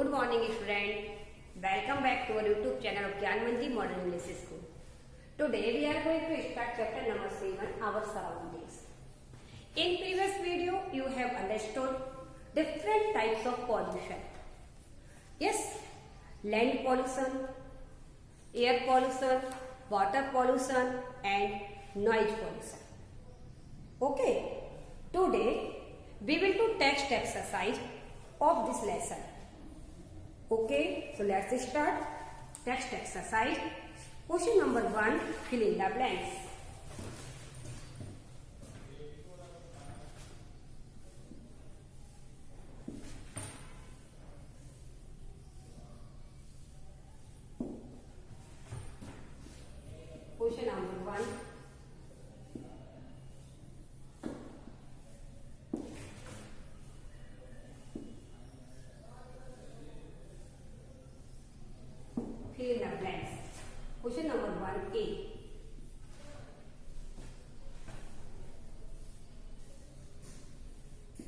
Good morning student. Welcome back to our YouTube channel of Gyan Manji Modern English School. Today we are going to start chapter number 7, our surroundings. In previous video you have understood different types of pollution. Yes, land pollution, air pollution, water pollution and noise pollution. Okay, today we will do text exercise of this lesson. Okay, so let's start text exercise. Question number 1, fill in the blanks. Question number 1. Fill in the blanks. Question number 1A.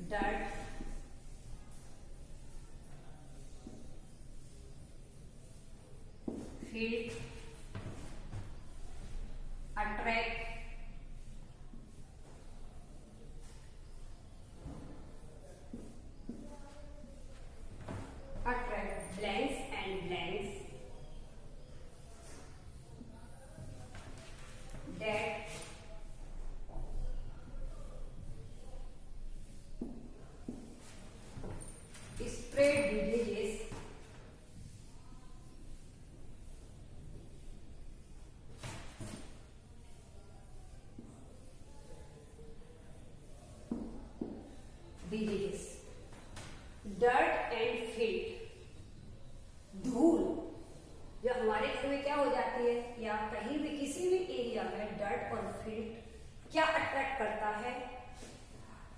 Dirt, field, attract, blanks and blanks, that, spread diseases, dirt and field. धूल जो हमारे घर में क्या हो जाती है या कहीं भी किसी भी एरिया में डर्ट और फील्ड क्या अट्रैक्ट करता है?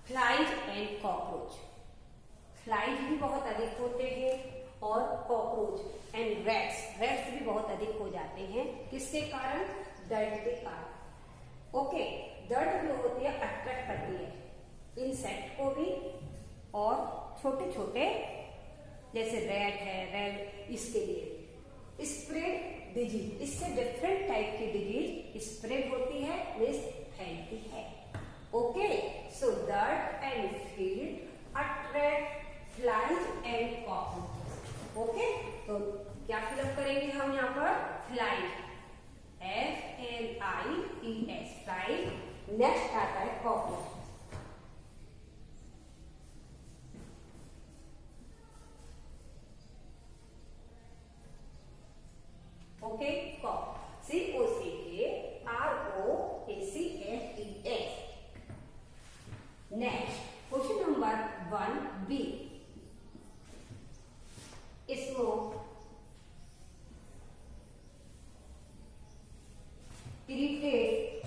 Flies and cockroach. फ्लाइज भी बहुत अधिक होते हैं और कॉकरोच एंड रैट्स भी बहुत अधिक हो जाते हैं. किसके कारण? डर्ट के कारण. ओके, डर्ट जो होती है अट्रैक्ट करती है इंसेक्ट को भी और छोटे छोटे जैसे रैट है, इसके लिए स्प्रेड डिजीज. इससे डिफरेंट टाइप की डिजीज स्प्रेड होती है, मीन्स फैलती है. Okay, so dirt and field attract flies and cockroaches. Okay, तो क्या फिलअप करेंगे हम यहाँ पर? Flies, FLIES, flies. नेक्स्ट आता है cockroach. Okay, COCKROACHES. Next, question number 1B. Smoke, irritate,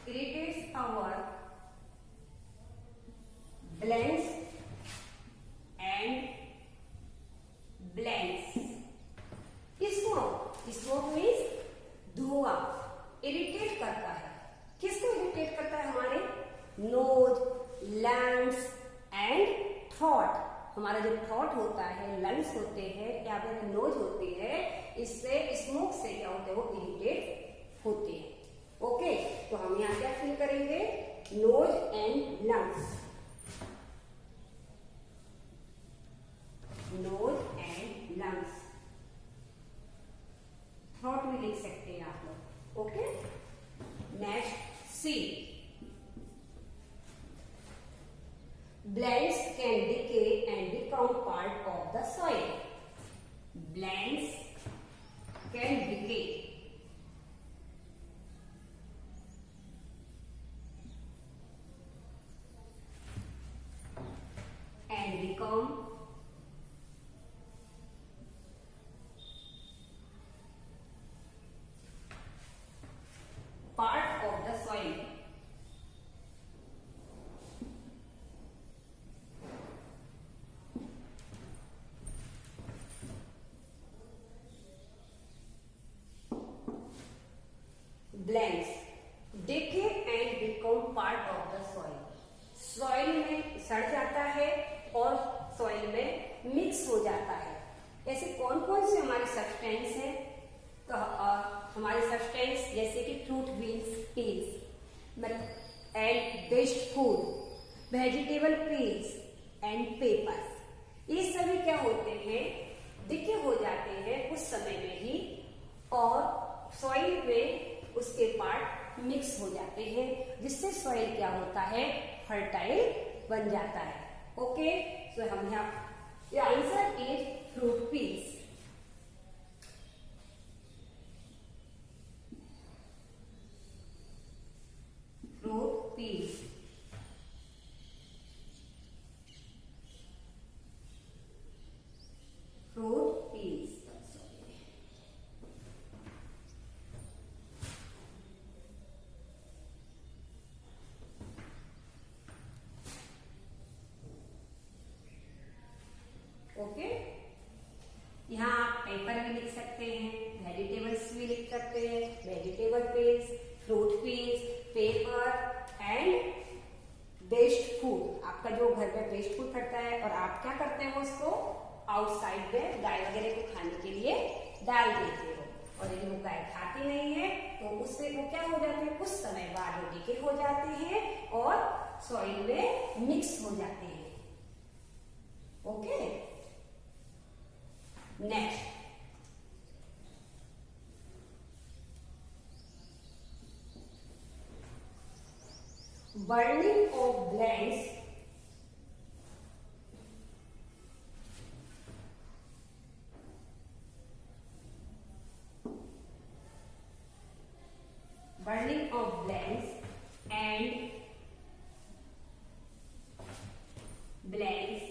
irritates our blends and blanks. Smoke means धुआं. Irritate करता है. किसको इरिटेट करता है? हमारे नोज, लंग्स एंड थ्रोट. हमारा जो थ्रोट होता है, लंग्स होते हैं या फिर नोज होती है, इससे स्मोक से क्या होते हैं? वो इरिटेट होते हैं. ओके, तो हम यहाँ क्या फिल करेंगे? Nose and lungs. Nose and lungs. Throat भी लिख सकते हैं आप लोग. Okay, next C. Blends can decay and become part of the soil. Blends can decay and become part of the soil. Blends हो जाता है। ऐसे कौन कौन से हमारे सब्सटेंस हैं? तो हमारे सब्सटेंस जैसे कि fruit, beans, peels and based food, vegetable peels and papers, ये सभी क्या होते हैं? डिके हो जाते हैं कुछ समय में ही और सॉइल में उसके पार्ट मिक्स हो जाते हैं, जिससे सॉइल क्या होता है? फर्टाइल बन जाता है। ओके, सो हम यहाँ answer is fruit peels. Fruit peels, fruit peels. Okay, यहाँ आप पेपर भी लिख सकते हैं, वेजिटेबल्स भी लिख सकते हैं, vegetable peels, fruit peels, paper and waste food. आपका जो घर में वेस्ट फूड करता है और आप क्या करते हो? उसको आउटसाइड में गाय वगैरह को खाने के लिए डाल देते हो, और यदि वो गाय खाती नहीं है तो उससे वो क्या हो जाते हैं? कुछ समय बाद वो डिके हो जाते हैं और सॉइल में मिक्स हो जाते हैं। Okay, next, burning of glands and blanks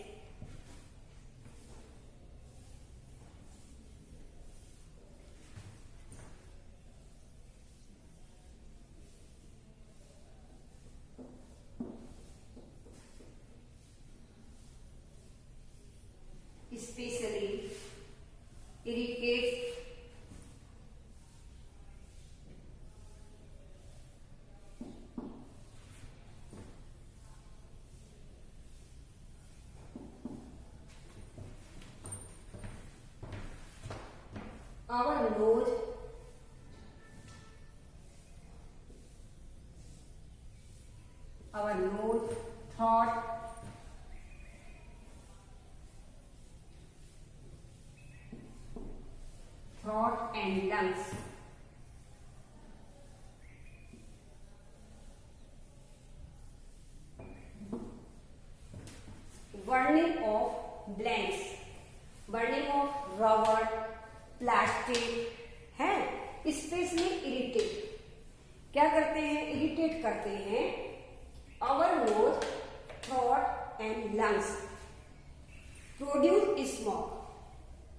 especially irritates our nose, throat and lungs. Burning of blanks, burning of rubber, plastic है, स्पेशली इरिटेट, क्या करते हैं? इरिटेट करते हैं our nose, throat and lungs, produce smoke.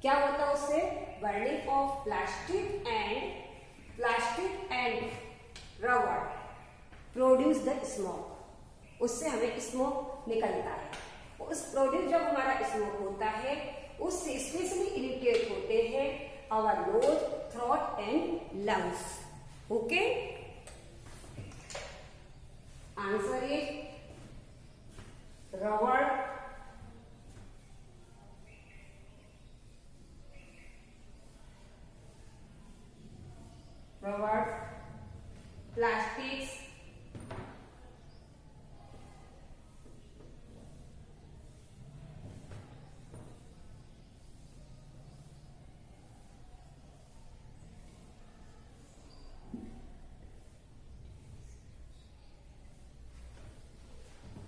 क्या होता है उससे? Burning of plastic and rubber produce the smoke, उससे हमें स्मोक निकलता है। उस प्रोड्यूस जब हमारा स्मोक होता है उससे स्पेशली इरिटेट होते हैं our nose, throat and lungs. Okay, answer is rubber, plastics,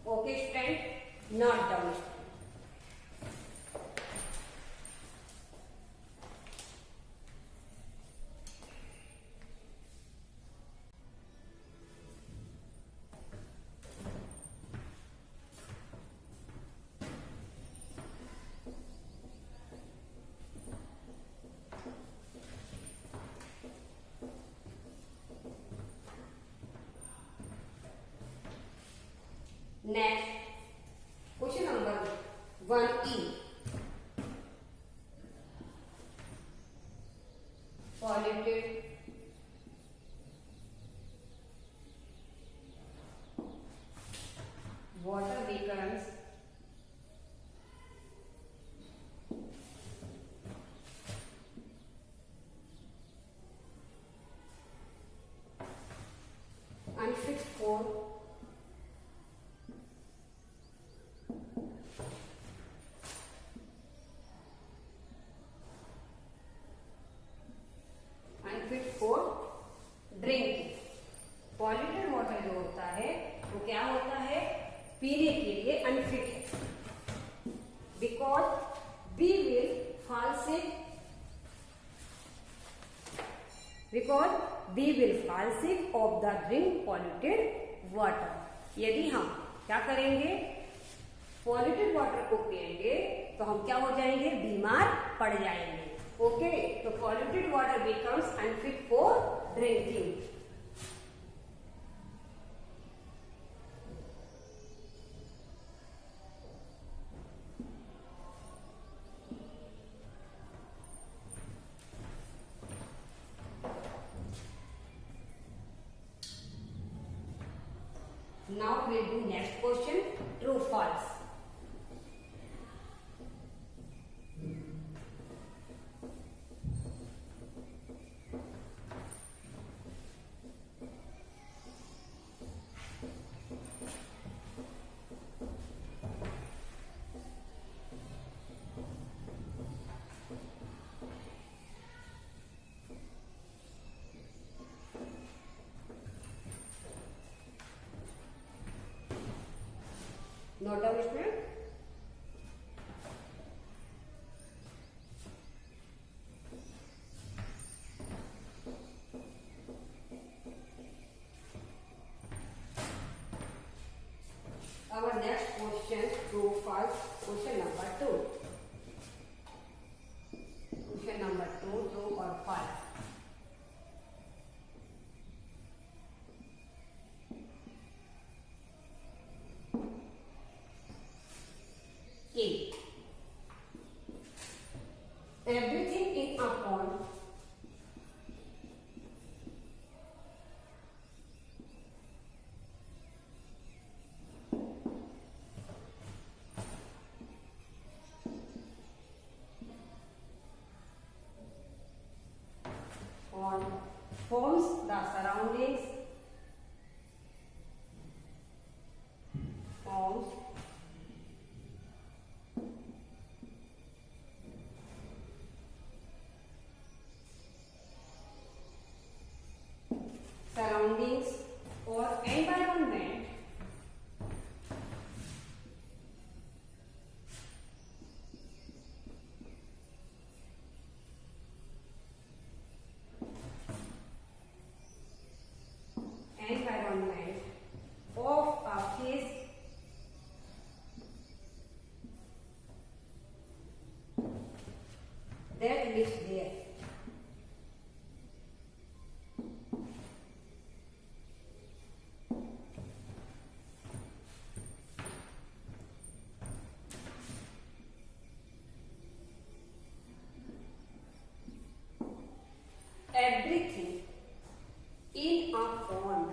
okay student, note down. Next, question number 1E. Polluted water becomes because they will fall sick of the drink polluted water. यदि हम क्या करेंगे, polluted water को पिएंगे तो हम क्या हो जाएंगे, बीमार पड़ जाएंगे। ओके, तो polluted water becomes unfit for drinking. Now we'll do next question, true false. Note down student. Our next question, true false, question number 2. Question number 2, true or false? A. Everything in a pond forms the surroundings, forms surroundings or environment of a phase that lives there. Everything in a pond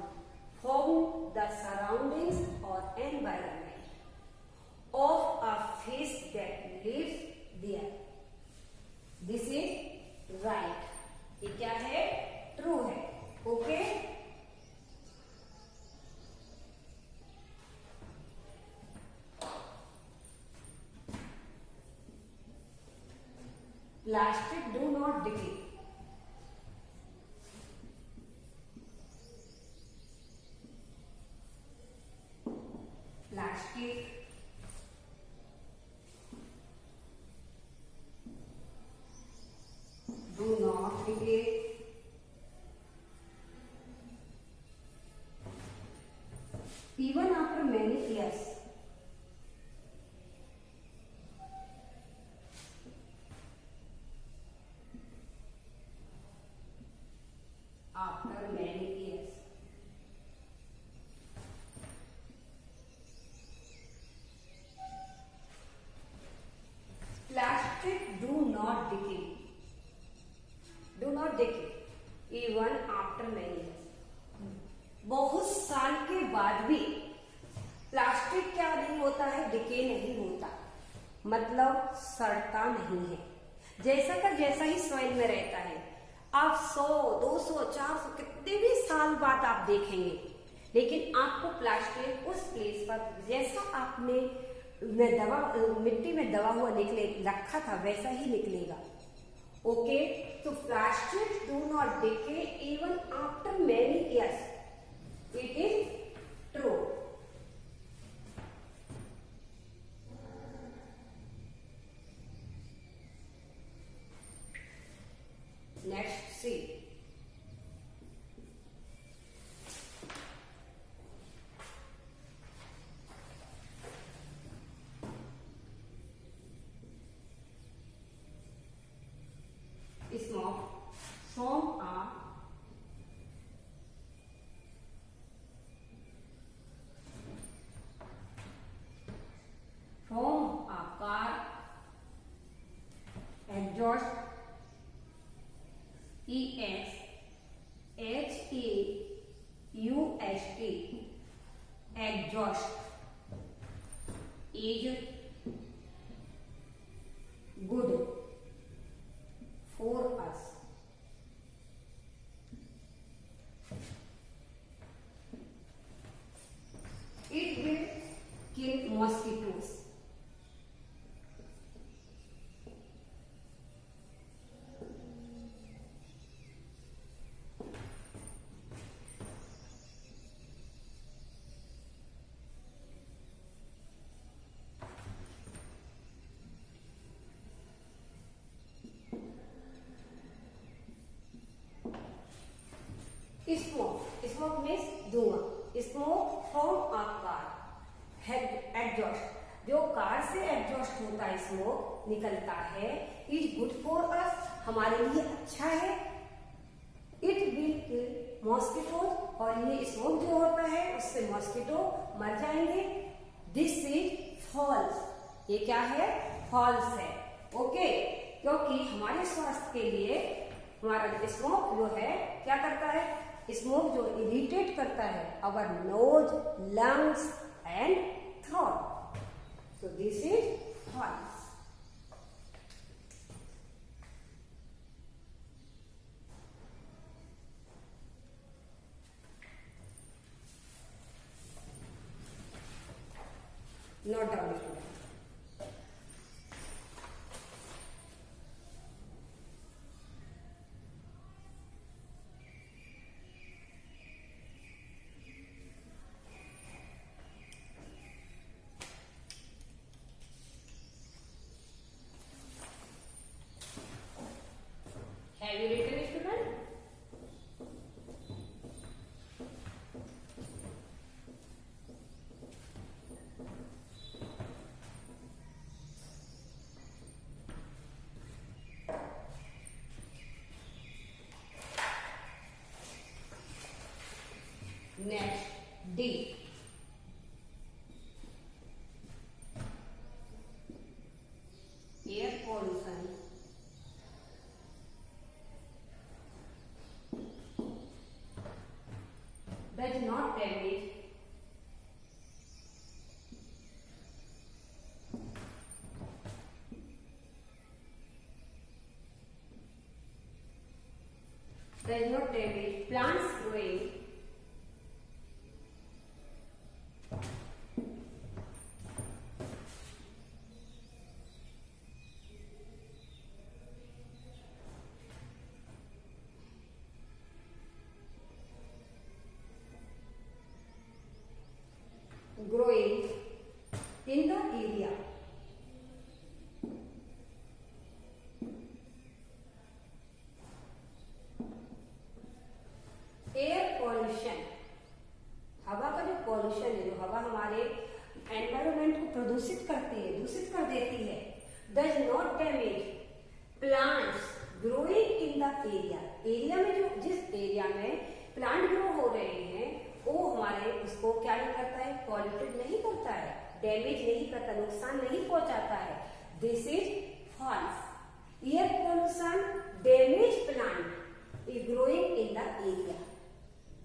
form the surroundings or environment of a fish that lives there. This is right. ये क्या है, true है। Okay, plastic do not decay. Plastic do not decay. Even after many years. After many years. Plastic do not decay. Do not decay even after many years. बहुत साल के बाद भी plastic क्या नहीं होता है, डिके नहीं होता, मतलब सड़ता नहीं है। जैसा का जैसा ही सॉइल में रहता है। आप 100, 200, 400 कितने भी साल बाद आप देखेंगे, लेकिन आपको प्लास्टिक उस प्लेस पर जैसा आपने मिट्टी में दबा हुआ निकले रखा था वैसा ही निकलेगा। ओके, तो plastic do not decay even after many years. It is true. Next C, EXHAUST, exhaust is good for us. It will kill mosquitoes. Smoke means धुआं. Smoke from a car. Exhaust, जो car से exhaust होता है, smoke निकलता है, is good for us, हमारे लिए अच्छा है. इट विल किल मॉस्किटो, और ये स्मोक जो होता है उससे मॉस्किटो मर जाएंगे. This is false. ये क्या है? फॉल्स है. ओके, क्योंकि हमारे स्वास्थ्य के लिए हमारा स्मोक जो है क्या करता है? स्मोक जो इरिटेट करता है our nose, lungs and throat. So this is false. Note down. Have you written, student? Next, D. Air pollution. Does not damage plants growing in the area. Air pollution, हवा का जो pollution है, जो हवा हमारे environment को प्रदूषित करती है, दूषित कर देती है. Does not damage plants growing in the area. Area में जो जिस एरिया में प्लांट ग्रो हो रहे हैं वो हमारे उसको क्या नहीं करता है? पॉल्यूटेड नहीं करता है, डैमेज नहीं करता, नुकसान नहीं पहुंचाता है. This is false. Air pollution damage plant is growing in the area.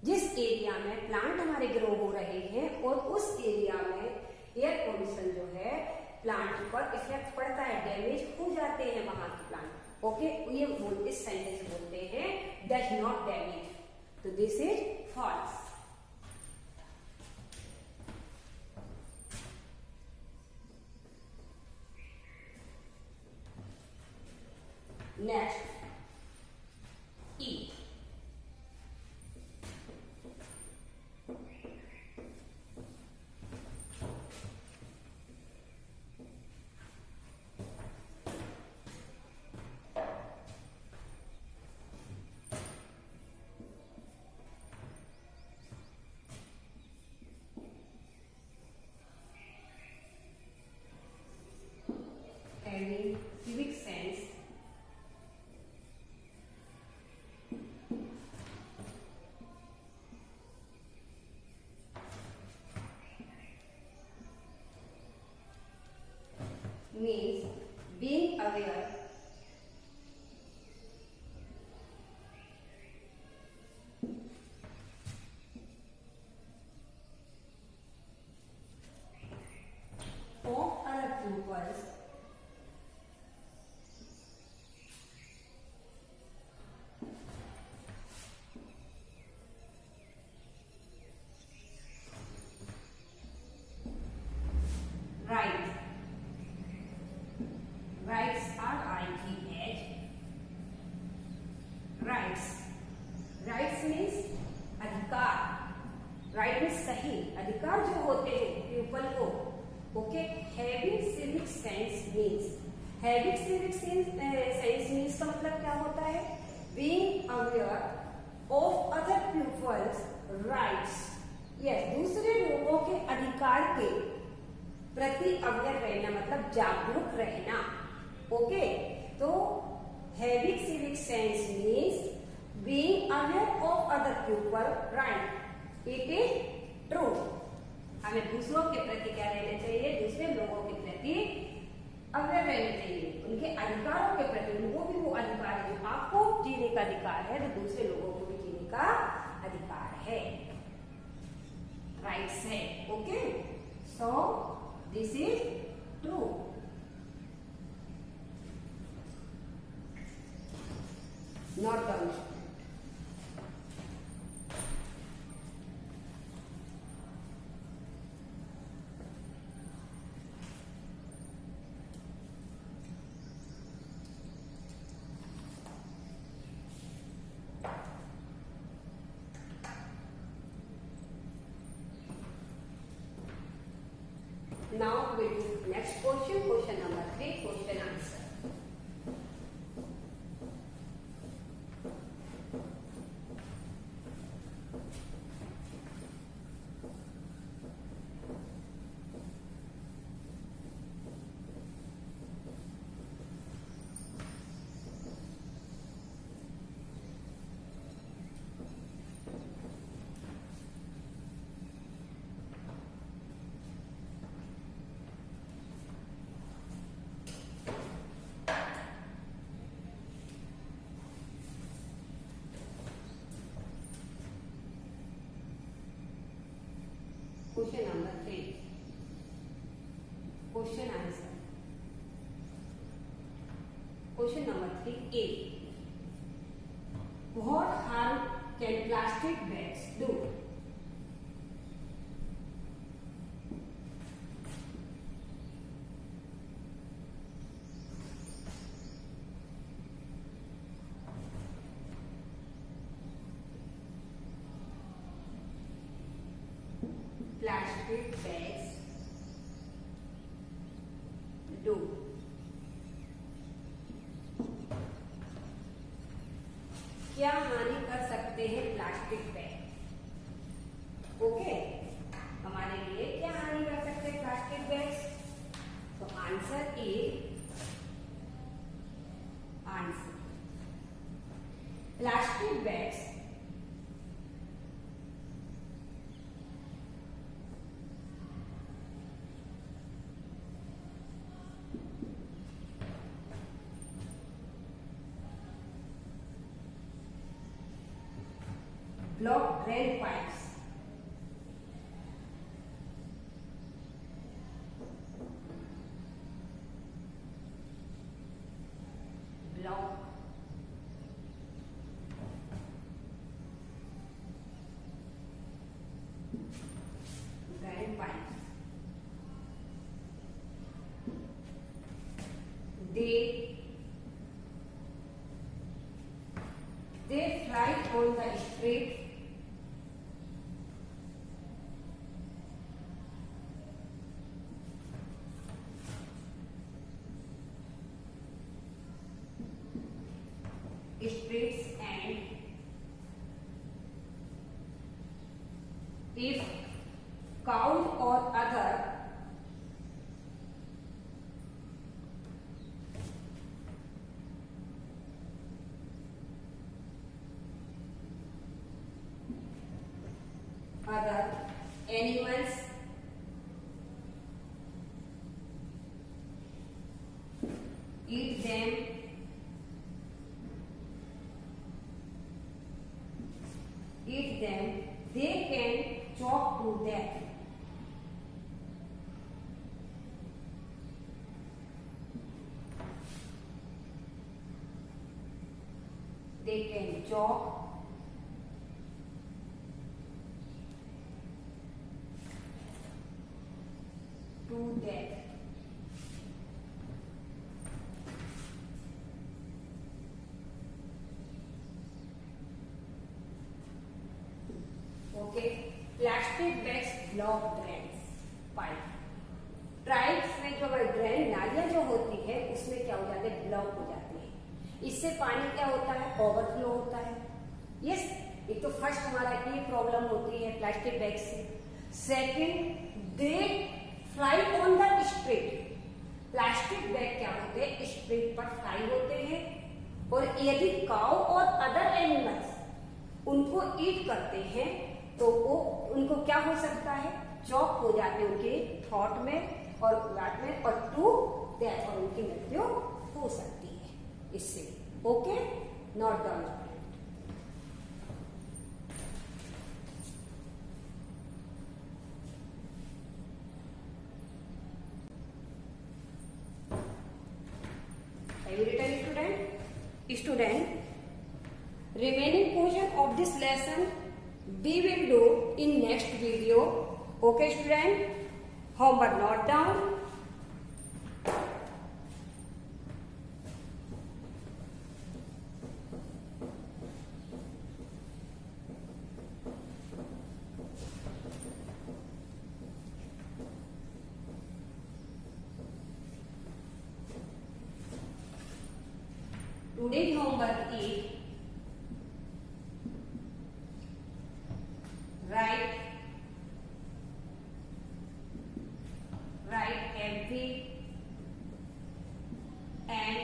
जिस एरिया में प्लांट हमारे ग्रो हो रहे हैं और उस एरिया में एयर पॉल्यूशन जो है प्लांट पर इफेक्ट पड़ता है, डैमेज हो जाते हैं वहां के प्लांट. ओके, ये इस सेंटेंस बोलते हैं डज नॉट डैमेज. तो this is false. Next, E. Having civic sense sense means, habit civic sense means का मतलब क्या होता है? Being aware of other peoples rights, yes, दूसरे लोगों के अधिकार के प्रति अवेयर रहना मतलब जागरूक रहना। ओके, तो having civic sense means being aware of other people right, it is true. हमें दूसरों के प्रति क्या रहना चाहिए? दूसरे लोगों के प्रति अवेयर रहना चाहिए, उनके अधिकारों के प्रति। उनको भी वो अधिकार है, जो आपको जीने का अधिकार है तो दूसरे लोगों को भी जीने का अधिकार है, राइट्स है। Okay, so this is true. Note down. Now we do next question, question number 3, question answer. Question number 3. Question answer. Question number 3A. What harm can plastic bags do? Plastic bags do. क्या हानि कर सकते हैं plastic bag? Okay, हमारे लिए क्या हानि कर सकते हैं प्लास्टिक बैग्स? तो answer A, answer plastic bags block drain pipes. Block drain pipes. They fly on the street. Streets and if cows or other animals eat them, they can choke to death. They can choke to death. Okay, plastic bags block drains, pipe. Tribes में जो drain नालियां है उसमें क्या हो जाते हैं, block हो जाते हैं। इससे पानी क्या होता है, ओवरफ्लो होता है। यस, एक तो फर्स्ट हमारा ये प्रॉब्लम होती है प्लास्टिक बैग से। Second, they fly on the street. Plastic bag क्या होते हैं, स्ट्रीट पर फ्लाई होते हैं, और यदि काऊ और अदर एनिमल्स उनको ईट करते हैं तो वो उनको क्या हो सकता है, चौक हो जाते हैं उनके थॉट में और ब्लड में, और टू डेथ, और उनकी मृत्यु हो सकती है इससे। Okay, not down. Have you written, student? Remaining portion of this lesson we will do in next video. Okay, student? Homework note down. Today's homework is write MV and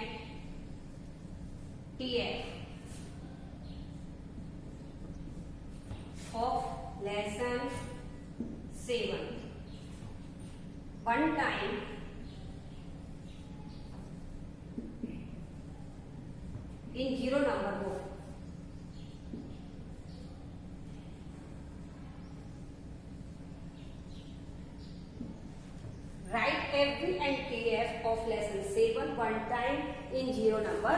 TF of lesson 7. One time in 0 number book. Write FV and TF of lesson 7 one time in 0 number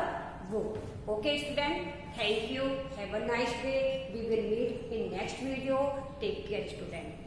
book. Okay, student? Thank you. Have a nice day. We will meet in next video. Take care, student.